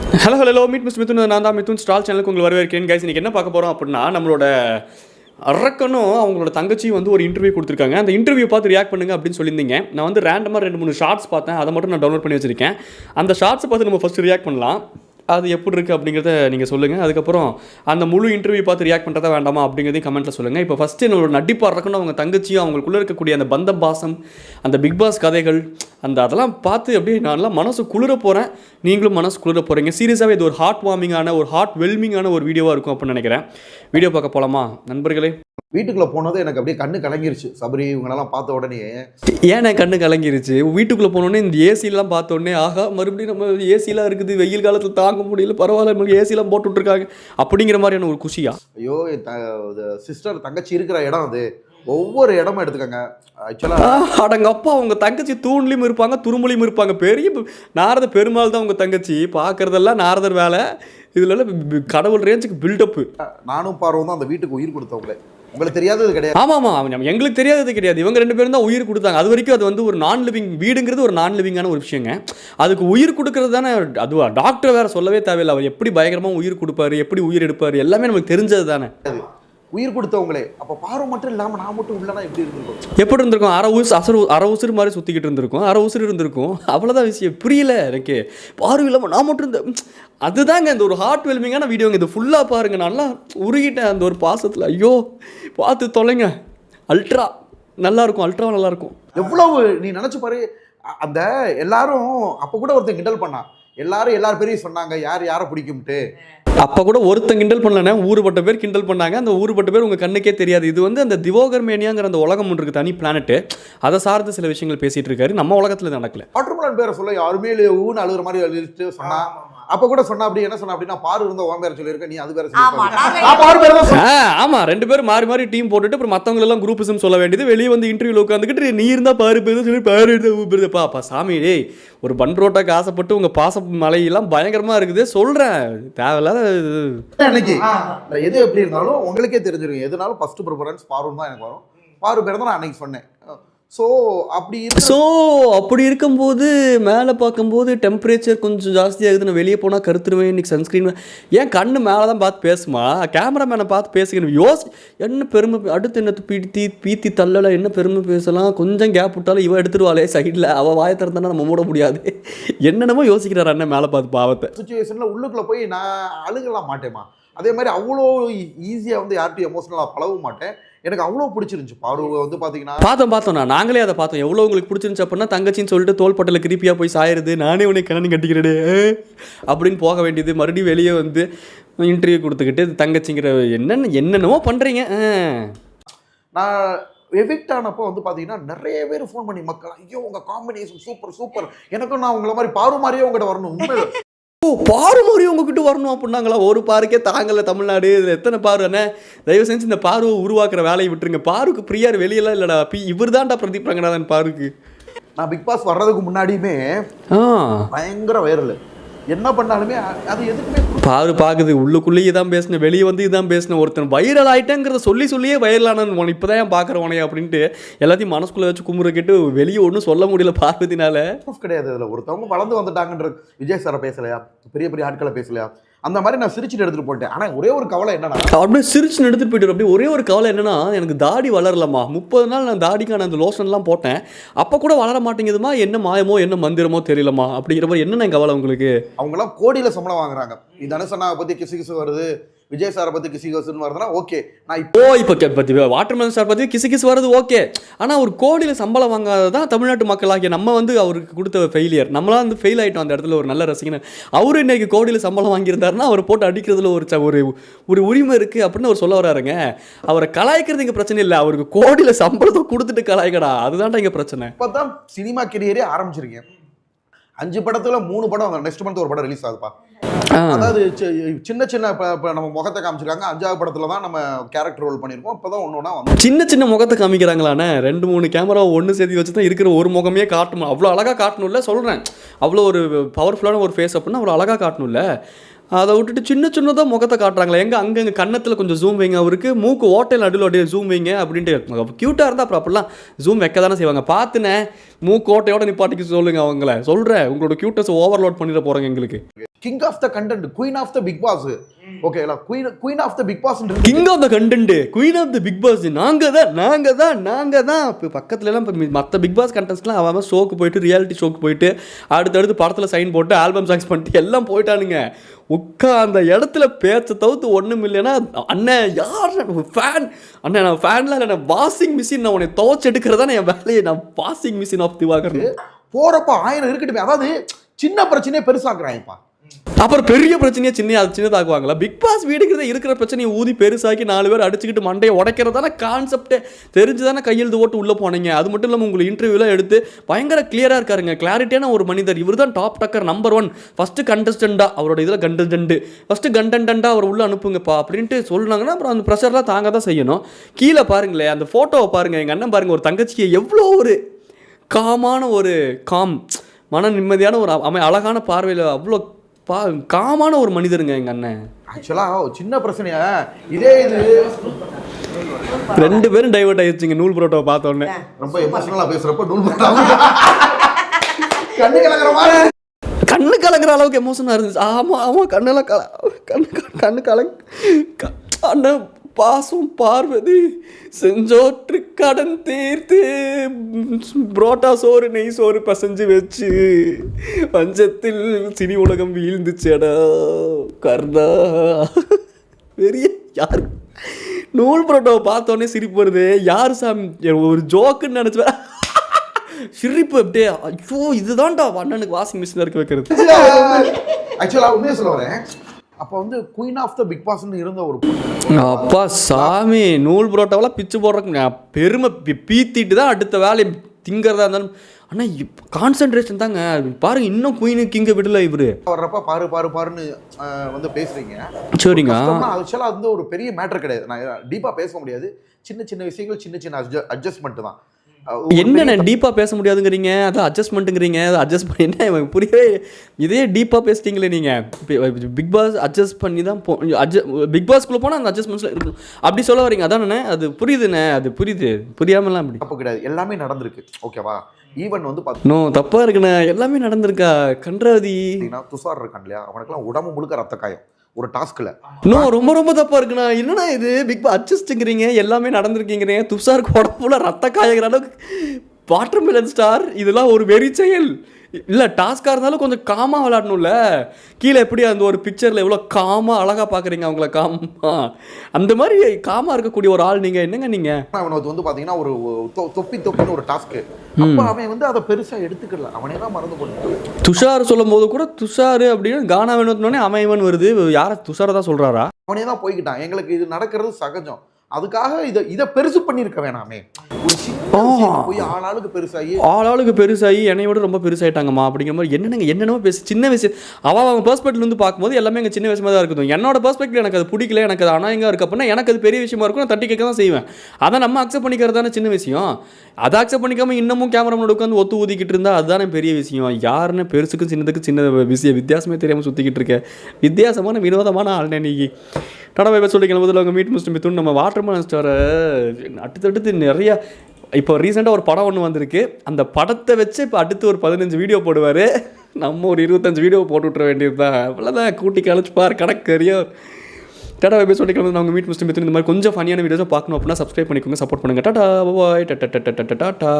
Hello meet miss Mithun. நான் தான் Mithun stall சேனலுக்கு உங்களுக்கு வரவேற்கிறேன் கைஸ். இன்றைக்கி என்ன பார்க்க போகிறோம் அப்படின்னா, நம்மளோட அரக்கனும் அவங்களோட தங்கச்சியும் வந்து ஒரு இன்டர்வியூ கொடுத்துருக்காங்க. அந்த இன்டர்வியூ பார்த்து ரியாக்ட் பண்ணுங்க அப்படின்னு சொல்லியிருந்தீங்க. நான் வந்து ரேண்டமாக 2-3 ஷார்ட்ஸ் பார்த்தேன், அதை மட்டும் நான் டவுன்லோட் பண்ணி வச்சிருக்கேன். அந்த ஷார்ட்ஸை பார்த்து நம்ம ஃபஸ்ட்டு ரியாக்ட் பண்ணலாம். அது எப்படி இருக்குது அப்படிங்கிறத நீங்கள் சொல்லுங்கள். அதுக்கப்புறம் அந்த முழு இன்டர்வியூ பார்த்து ரியாக்ட் பண்ணுறதா வேண்டாமா அப்படிங்கிறதையும் கமெண்ட்டில் சொல்லுங்கள். இப்போ ஃபஸ்ட்டு என்னோட நடிப்பாக இருக்கணும் அவங்க தங்கச்சியும் அவங்களுக்குள்ளே இருக்கக்கூடிய அந்த பந்த பாசம், அந்த பிக் பாஸ் கதைகள், அதெல்லாம் பார்த்து அப்படியே நான்லாம் மனசு குளிர போகிறேன். நீங்களும் மனசு குளிர போகிறீங்க. சீரியஸாகவே இது ஒரு ஹார்ட் வார்மிங்கான ஒரு ஹார்ட் வெல்மிங்கான ஒரு வீடியோவாக இருக்கும் அப்படின்னு நினைக்கிறேன். வீடியோ பார்க்க போகலாமா நண்பர்களே? வீட்டுக்குள்ள போனது எனக்கு அப்படியே கண்ணு கலங்கிருச்சு. சபரி இவங்களெல்லாம் பார்த்த உடனே ஏன் கண்ணு கலங்கிருச்சு? வீட்டுக்குள்ளே போனோடனே இந்த ஏசிலாம் பார்த்த உடனே ஆகா மறுபடியும் நம்ம ஏசிலாம் இருக்குது, வெயில் காலத்தில் தாங்க முடியல, பரவாயில்ல நம்மளுக்கு ஏசிலாம் போட்டு விட்ருக்காங்க அப்படிங்கிற மாதிரியான ஒரு குஷியா? ஐயோ சிஸ்டர் தங்கச்சி இருக்கிற இடம் அது. ஒவ்வொரு இடமும் எடுத்துக்கங்க. ஆக்சுவலாக அடங்கப்பா அவங்க தங்கச்சி தூண்லையும் இருப்பாங்க, துரும்புலையும் இருப்பாங்க. பெரிய நாரத பெருமாள் தான் அவங்க தங்கச்சி. பார்க்குறதெல்லாம் நாரதர் வேலை. இதுல கடவுள் ரேஞ்சுக்கு பில்டப்பு. நானும் பார்வம் தான் அந்த வீட்டுக்கு உயிர் கொடுத்தவங்களே. உங்களுக்கு தெரியாதது கிடையாது. ஆமாம், எங்களுக்கு தெரியாதது கிடையாது. இவங்க 2 பேரும் தான் உயிர் கொடுத்தாங்க. அது வரைக்கும் அது வந்து ஒரு நான் லிவிங் வீடுங்கிறது ஒரு நான் லிவிங்கான ஒரு விஷயங்க. அதுக்கு உயிர் கொடுக்கறது தானே. அதுவா டாக்டர் வேற சொல்லவே தேவையில்லை. அவர் எப்படி பயங்கரமாக உயிர் கொடுப்பாரு, எப்படி உயிர் எடுப்பார், எல்லாமே நமக்கு தெரிஞ்சது தானே. உயிர் கொடுத்தவங்களே. அப்போ பார்வை மட்டும் இல்லாமல் நான் மட்டும் உள்ளனா எப்படி இருந்திருக்கும்? எப்படி இருந்திருக்கும்? அரை உசுறு மாதிரி சுற்றிக்கிட்டு இருந்திருக்கும். அரை உசுறு இருந்திருக்கும். அவ்வளோதான் விஷயம். புரியல எனக்கு. பார்வை இல்லாமல் நான் மட்டும் இருந்தேன். அதுதாங்க இந்த ஒரு ஹார்ட் வெல்மிங்கான வீடியோங்க. இது ஃபுல்லாக பாருங்கள். நல்லா உருகிட்டேன் அந்த ஒரு பாசத்தில். ஐயோ பார்த்து தொலைங்க. அல்ட்ரா நல்லாயிருக்கும். அல்ட்ரா நல்லாயிருக்கும். எவ்வளவு நீ நினச்சி பாரு. அந்த எல்லாரும் அப்போ கூட ஒருத்தன் கிண்டல் பண்ணான். எல்லாரும் பேரையும் சொன்னாங்க யாரை பிடிக்கும்ட்டு. அப்போ கூட ஒருத்தன் கிண்டல் பண்ணலன்னா ஊருப்பட்ட பேர் கிண்டல் பண்ணாங்க. அந்த ஊருப்பட்ட பேர் உங்கள் கண்ணுக்கே தெரியாது. இது வந்து அந்த திவோகர் மேனியாங்கிற அந்த உலகம் ஒன்று இருக்குது, தனி பிளானட்டு. அதை சார்ந்து சில விஷயங்கள் பேசிகிட்டு இருக்காரு. நம்ம உலகத்தில் நடக்கல. வாட்டர்மெலன் பேரை சொல்ல யாருமே ஊன்னு அழுகிற மாதிரி எழுதிட்டு சொன்னா. அப்ப கூட சொன்னா அப்படி என்ன சொன்னா அப்படின்னா பாரு இருந்த உன் பேரை சொல்லியிருக்க, நீ அது பேரை சொல்லி. ஆமா 2 பேரும் மாறி மாறி டீம் போட்டுட்டு அப்புறம் மற்றவங்க எல்லாம் குரூப்பிசம் சொல்ல வேண்டியது. வெளியே வந்து இன்டர்வியூல உட்காந்துக்கிட்டு நீ இருந்தா பாரு பேரு சொல்லி பாரு பாப்பா சாமி டேய் ஒரு பன்ரோட்டாக்கு ஆசைப்பட்டு உங்க பாச மலையெல்லாம் பயங்கரமா இருக்குது சொல்றேன். தேவையில்லாத அன்னைக்கு எது எப்படி இருந்தாலும் உங்களுக்கே தெரிஞ்சிருக்கும். எதுனாலும் ஃபர்ஸ்ட் ப்ரிஃபரன்ஸ் பாருன்னு தான் எனக்கு வரும். பாரு பேர் தான் நான் அன்னைக்கு சொன்னேன். அப்படி இருக்கும்போது மேலே பார்க்கும்போது டெம்பரேச்சர் கொஞ்சம் ஜாஸ்தியாகுது. நான் வெளியே போனால் கருத்துருவேன். இன்றைக்கி சன்ஸ்க்ரீன் ஏன் கண்ணு மேலே தான் பார்த்து பேசுமா? கேமராமேனை பார்த்து பேசுகிறேன். என்ன பெருமை அடுத்து என்ன பீத்தி தள்ளலை, என்ன பெருமை பேசலாம். கொஞ்சம் கேப் விட்டாலும் இவன் எடுத்துருவாளே சைடில், அவள் வாயை திறந்தானா நம்ம மூட முடியாது. என்னென்னமோ யோசிக்கிறார் அண்ணன் மேலே பார்த்து பாவத்தை. சுச்சுவேஷனில் உள்ளுக்குள்ளே போய் நான் அழுகலாம் மாட்டேமா. அதே மாதிரி அவ்வளோ ஈஸியாக வந்து யார்ட்டும் எமோஷனலாக பழகவும் மாட்டேன். எனக்கு அவ்வளோ பிடிச்சிருந்துச்சு. பார்வை வந்து பார்த்தீங்கன்னா பார்த்தோம் நாங்களே அதை பார்த்தோம். எவ்வளோ உங்களுக்கு பிடிச்சிருந்துச்சு அப்படின்னா தங்கச்சின்னு சொல்லிட்டு தோள்பட்டில் கிரிப்பியாக போய் சாயிருது. நானே உன்னை கண்ணி கட்டிக்கிறேன் அப்படின்னு போக வேண்டியது. மறுபடியும் வெளியே வந்து இன்டர்வியூ கொடுத்துக்கிட்டு தங்கச்சிங்கிற என்னென்னமோ பண்ணுறீங்க. நான் எவிக்ட் ஆனப்போ வந்து பார்த்தீங்கன்னா நிறைய பேர் ஃபோன் பண்ணி மக்கள் ஐயோ உங்கள் காம்பினேஷன் சூப்பர் எனக்கும் நான் உங்களை மாதிரி பாரு மாதிரியே உங்கள்கிட்ட வரணும். உண்மை பாரு மாதிரி உங்ககிட்ட வரணும் அப்படின்னாங்களா? ஒரு பாருக்கே தாங்கல தமிழ்நாடு. இதில் எத்தனை பாரு என்ன? தயவு செஞ்சு இந்த பாருவை உருவாக்குற வேலையை விட்டுருங்க. பாருக்கு பிரியார் வெளியெல்லாம் இல்லைடா. இவர் தான்டா பிரதீப் ரங்கநாதன் பாருக்கு. நான் பிக் பாஸ் வர்றதுக்கு முன்னாடியுமே பயங்கர வைரல். என்ன பண்ணாலுமே அது எதுக்குமே பாரு பார்க்குது. உள்ளுக்குள்ளேயே தான் பேசினேன், வெளியே வந்து இதான் பேசினேன். ஒருத்தன் வைரல் ஆகிட்டேங்கிறத சொல்லியே வைரல் ஆனது இப்போ தான் பார்க்குறேன் உனைய அப்படின்ட்டு எல்லாத்தையும் மனசுக்குள்ளே வச்சு குமுற கேட்டு வெளியே ஒன்றும் சொல்ல முடியல பார்வதினால. கிடையாது. அதில் ஒருத்தவங்க வளர்ந்து வந்துட்டாங்கன்ற விஜய் சாரை பேசலையா, பெரிய ஆட்களை பேசலையா, அந்த மாதிரி நான் சிரிச்சுட்டு எடுத்துகிட்டு போயிட்டேன். ஆனால் ஒரே ஒரு கவலை என்னன்னா அப்படியே சிரிச்சுன்னு எடுத்துகிட்டு போயிட்டு அப்படியே ஒரே ஒரு கவலை என்னன்னா எனக்கு தாடி வளரலம்மா. 30 நாள் நான் தாடிக்கான அந்த லோஷன்லாம் போட்டேன். அப்போ கூட வளர மாட்டேங்குதுமா. என்ன மாயமோ என்ன மந்திரமோ தெரியலம்மா அப்படிங்கிற மாதிரி என்னென்ன கவலை உங்களுக்கு? அவங்களாம் கோடியில் சம்பளம் வாங்குறாங்க. இது தனுசனா பற்றி கிசு வருது, விஜய் சாரை பற்றி கிசுன்னு வருதுன்னா ஓகே. நான் இப்போ வாட்டர்மெலன் சார் பற்றி கிசு வருது ஓகே. ஆனால் ஒரு கோடியில் சம்பளம் வாங்காததான் தமிழ்நாட்டு மக்களாகிய நம்ம வந்து அவருக்கு கொடுத்த ஃபெயிலியர். நம்மளாம் வந்து ஃபெயில் ஆகிட்டோம் அந்த இடத்துல. ஒரு நல்ல ரசிகன் அவரு இன்னைக்கு கோடியில் சம்பளம் வாங்கியிருந்தாருன்னா அவர் போட்டு அடிக்கிறதுல ஒரு உரிமை இருக்குது அப்படின்னு அவர் சொல்ல வராருங்க. அவரை கலாய்க்கிறது இங்கே பிரச்சனை இல்லை. அவருக்கு கோடியில் சம்பளத்தை கொடுத்துட்டு கலாய்க்கடா, அதுதான்டா இங்கே பிரச்சனை. இப்போ தான் சினிமா கெரியரே ஆரம்பிச்சிருக்கேன். 5 படத்துல 3 படம் நெக்ஸ்ட் மந்த் ஒரு படம் ரிலீஸ் ஆகுதுப்பா. அதாவது சின்ன இப்போ நம்ம முகத்தை காமிச்சிருக்காங்க. 5வது படத்துல தான் நம்ம கேரக்டர் ரோல் பண்ணியிருக்கோம். இப்போதான் ஒன்னொன்னா வந்து சின்ன முகத்தை காமிக்கிறாங்களாண்ணே. 2-3 கேமரா ஒன்று சேர்த்து வச்சு தான் இருக்கிற ஒரு முகமே காட்டணும். அவ்வளோ அழகாக காட்டணும்ல சொல்கிறேன். அவ்வளோ ஒரு பவர்ஃபுல்லான ஒரு ஃபேஸ் அப்படின்னா அவ்வளோ அழகாக காட்டணும்ல. அதை விட்டுட்டு சின்ன சின்னதாக முகத்தை காட்டுறாங்களே, எங்கே அங்கங்கே கன்னத்தில் கொஞ்சம் ஜூம் வைங்க, அவருக்கு மூக்கு ஓட்டையில் நடுவில் அப்படியே ஜூம் வைங்க அப்படின்ட்டு. க்யூட்டாக இருந்தால் அப்புறம் அப்படிலாம் ஜூம் வைக்க தானே செய்வாங்க. பார்த்துனே மூக்கு ஓட்டையோட நிப்பாட்டிக்க சொல்லுங்கள் அவங்கள. சொல்கிறேன், உங்களோட க்யூட்டஸ் ஓவர்லோட் பண்ணிட போகிறாங்க எங்களுக்கு. King of the content, queen of the Bigg Boss. ஓகேங்களா, queen of the Bigg Boss, king of the content, queen of the Bigg Boss நாங்கள் தான். இப்போ பக்கத்துலலாம் இப்போ மற்ற பிக் பாஸ் கண்டெஸ்ட்லாம் அவன் ஷோக்கு போயிட்டு, ரியாலிட்டி ஷோக்கு போயிட்டு, அடுத்தடுத்து படத்தில் சைன் போட்டு, ஆல்பம் சாங்ஸ் பண்ணிட்டு எல்லாம் போயிட்டானுங்க. அந்த இடத்துல பேச்சை தவிர்த்து ஒன்றும் இல்லைன்னா, அண்ணன் யார் ஃபேன், அண்ணன் நான் ஃபேன்லாம் இல்லை, நான் வாஷிங் மிஷின், நான் உன்னை துவச்சி எடுக்கிறதா என் வேலையை, நான் வாஷிங் மிஷின் ஆஃப் திவாகர். போகிறப்ப 1000 இருக்கட்டும், அதாவது சின்ன பிரச்சனையே பெருசாக்குறாங்கப்பா. அப்புறம் பெரிய பிரச்சனையே சின்னதாக்குவாங்களா? பிக் பாஸ் வீடுங்கிறத இருக்கிற பிரச்சனையை ஊதி பெருசாக்கி 4 பேர் அடிச்சுக்கிட்டு மண்டையை உடைக்கிறதான கான்செப்டே. தெரிஞ்சுதானே கையெழுத்து ஓட்டு உள்ளே போனீங்க. அது மட்டும் இல்லாமல் உங்களுக்கு இன்டர்வியூலாம் எடுத்து பயங்கர கிளியராக இருக்காருங்க, கிளாரிட்டியான ஒரு மனிதர். இவர் தான் டாப் டக்கர் நம்பர் 1 ஃபஸ்ட்டு கண்டஸ்டண்டாக, அவரோட இதில் ஃபஸ்ட்டு கண்டென்ட்டாக அவர் உள்ளே அனுப்புங்கப்பா அப்படின்ட்டு சொன்னாங்கன்னா அப்புறம் அந்த ப்ரெஷர்லாம் தாங்க தான் செய்யணும். கீழே பாருங்களேன், அந்த ஃபோட்டோவை பாருங்கள், எங்கள் அண்ணன் பாருங்கள், ஒரு தங்கச்சிக்கு எவ்வளோ ஒரு காமான ஒரு மன நிம்மதியான ஒரு அழகான பார்வையில் அவ்வளோ காமான ஒரு மனிதருங்க எங்கள் அண்ணன். ஆக்சுவலாக சின்ன பிரச்சனையா இதே இது 2 பேரும் டைவர்ட் ஆயிடுச்சுங்க நூல் புரோட்டாவை பார்த்த உடனே. ரொம்ப எமோஷனலாக பேசுகிறப்ப நூல் புரோட்டா கண்ணு கலங்குற அளவுக்கு எமோஷனாக இருந்துச்சு. ஆமாம் கண்ணு அண்ணன் பாசம் பார்வதி செஞ்சோற்று கடன் தீர்த்து புரோட்டா சோறு நெய் சோறு பசஞ்சு வச்சு பஞ்சத்தில் சினி உலகம் வீழ்ந்துச்சடா கர்ணா. பெரிய யார் நூல் புரோட்டாவை பார்த்தோன்னே சிரிப்பு வருது. யார் சாமி ஒரு ஜோக்குன்னு நினச்சி சிரிப்பு அப்படியே. ஐயோ இதுதான்டா அண்ணனுக்கு வாஷிங் மிஷினில் இருக்க வைக்கிறது. ஆக்சுவலாக உண்மையை சொல்ல வரேன், அப்போ வந்து குயின் ஆஃப் த பிக் பாஸ்ன்னு இருந்த ஒரு அப்பா சாமி நூல் புரோட்டாவெல்லாம் பிச்சு போடுறதுக்கு பெருமை பீத்திட்டு தான் அடுத்த வேலையை திங்கிறதா இருந்தாலும். ஆனால் கான்சன்ட்ரேஷன் தாங்க பாருங்க, இன்னும் குயினு கிங்க விடல இவரு வர்றப்ப பாருன்னு வந்து பேசுறீங்க. சரிங்க, ஆக்சுவலாக அது வந்து ஒரு பெரிய மேட்டர் கிடையாது, நான் டீப்பாக பேச முடியாது. சின்ன விஷயங்கள் சின்ன அட்ஜஸ்ட்மெண்ட் தான். என்னென்ன டீப்பாக பேச முடியாதுங்கிறீங்க, அதான் அட்ஜஸ்ட்மெண்ட்டுங்கிறீங்க. அதை அட்ஜஸ்ட் பண்ணி என்ன புரியவே, இதே டீப்பாக பேசிட்டீங்களே நீங்கள். பிக் பாஸ் அட்ஜஸ்ட் பண்ணி தான் பிக் பாஸ்க்குள்ளே போனால் அந்த அட்ஜஸ்ட்மெண்ட்ஸில் இருக்கணும் அப்படி சொல்ல வரீங்க அதானே? அது புரியுதுண்ணே, அது புரியாமலாம் அப்படி தப்பு கிடையாது, எல்லாமே நடந்திருக்கு. ஓகேவா, ஈவன் வந்து தப்பாக இருக்குண்ணே, எல்லாமே நடந்திருக்கா? கன்றாதி துஷார் இருக்கான் இல்லையா, அவனுக்குலாம் உடம்பு முழுக்க ரத்த காயம் ஒரு டாஸ்க்ல. ரொம்ப தப்பா இருக்குண்ணா. என்னன்னா இது பிக் பாஸ் அட்ஜஸ்ட்ங்கிறீங்க, எல்லாமே நடந்திருக்கீங்க. துஷாருக்கு உடம்புல ரத்த காயங்கிற அளவுக்கு வாட்டர் மெலன் ஸ்டார், இதெல்லாம் ஒரு வெறி செயல் இல்லை. டாஸ்காக இருந்தாலும் கொஞ்சம் காமாக விளையாடணும்ல. கீழே எப்படி அந்த ஒரு பிக்சரில் எவ்வளோ காமாக அழகாக பார்க்குறீங்க அவங்கள, காமா அந்த மாதிரி காமாக இருக்கக்கூடிய ஒரு ஆள் நீங்கள். என்னங்க நீங்கள் அவனுக்கு வந்து பார்த்தீங்கன்னா ஒரு தொப்பின்னு ஒரு டாஸ்க்கு, அப்போ அவன் வந்து அதை பெருசாக எடுத்துக்கல, அவனே தான் மறந்து போட்டான். துஷார் சொல்லும் போது கூட துஷார் அப்படின்னு கானா வேணும்னே அவன் வருது. யாரை துஷாரை தான் சொல்கிறாரா? அவனே தான் போய்கிட்டான். எங்களுக்கு இது நடக்கிறது சகஜம், அதுக்காக இதை பெருசு பண்ணியிருக்க வேணாமே. போய் ஆளாளுக்கு பெருசாகி என்னை விட ரொம்ப பெருசாயிட்டாங்கம்மா அப்படிங்கிற மாதிரி என்னென்னமோ பேசு. சின்ன வயசு அவன் பெர்ஸ்பெக்டிவ்ல இருந்து பார்க்கும்போது எல்லாமே எங்கள் சின்ன வயசுமா தான் இருக்குது. என்னோட பெர்ஸ்பெக்டிவ் எனக்கு அது பிடிக்கல, எனக்கு அது அநாயகமாக இருக்கு அப்படின்னா எனக்கு அது பெரிய விஷயமா இருக்கும், நான் தட்டி கேட்க தான் செய்வேன். அதை நம்ம அக்செப்ட் பண்ணிக்கிறது தானே சின்ன விஷயம். அதை அக்செப்ட் பண்ணிக்காம இன்னமும் கேமரா முன்னாடி உட்காந்து ஒத்து ஊதிக்கிட்டு இருந்தா அதுதானே பெரிய விஷயம். யாருன்னு பெருசுக்கும் சின்னதுக்கு சின்ன வித்தியாசமே தெரியாமல் சுற்றிக்கிட்டு இருக்கேன். வித்தியாசமான வினோதமான ஆள்னே நீ டாடா பை பை சொல்லி கிளம்புதில் அவங்க மீட் மிஸ்டர் மிதுன். நம்ம வாட்டர்மேலன் ஸ்டாரை அடுத்தடுத்து நிறையா இப்போ ரீசெண்டாக ஒரு படம் ஒன்று வந்திருக்கு. அந்த படத்தை வச்சு இப்போ அடுத்து ஒரு 15 வீடியோ போடுவார். நம்ம ஒரு 25 வீடியோ போட்டு விட்ற வேண்டியது தான். அவ்வளோதான், கூட்டி கழிச்சுப்பார் கணக்கு தெரியும். டாடா பை பை சொல்லி கிளம்புது அவங்க மீட் மிஸ்டர் மிதுன். இந்த மாதிரி கொஞ்சம் ஃபனியான வீடியோஸை பார்க்கணும் அப்படின்னா சப்ஸ்கிரைப் பண்ணிக்கோங்க, சப்போர்ட் பண்ணுங்கள். டாடா பாய் டாட்டா.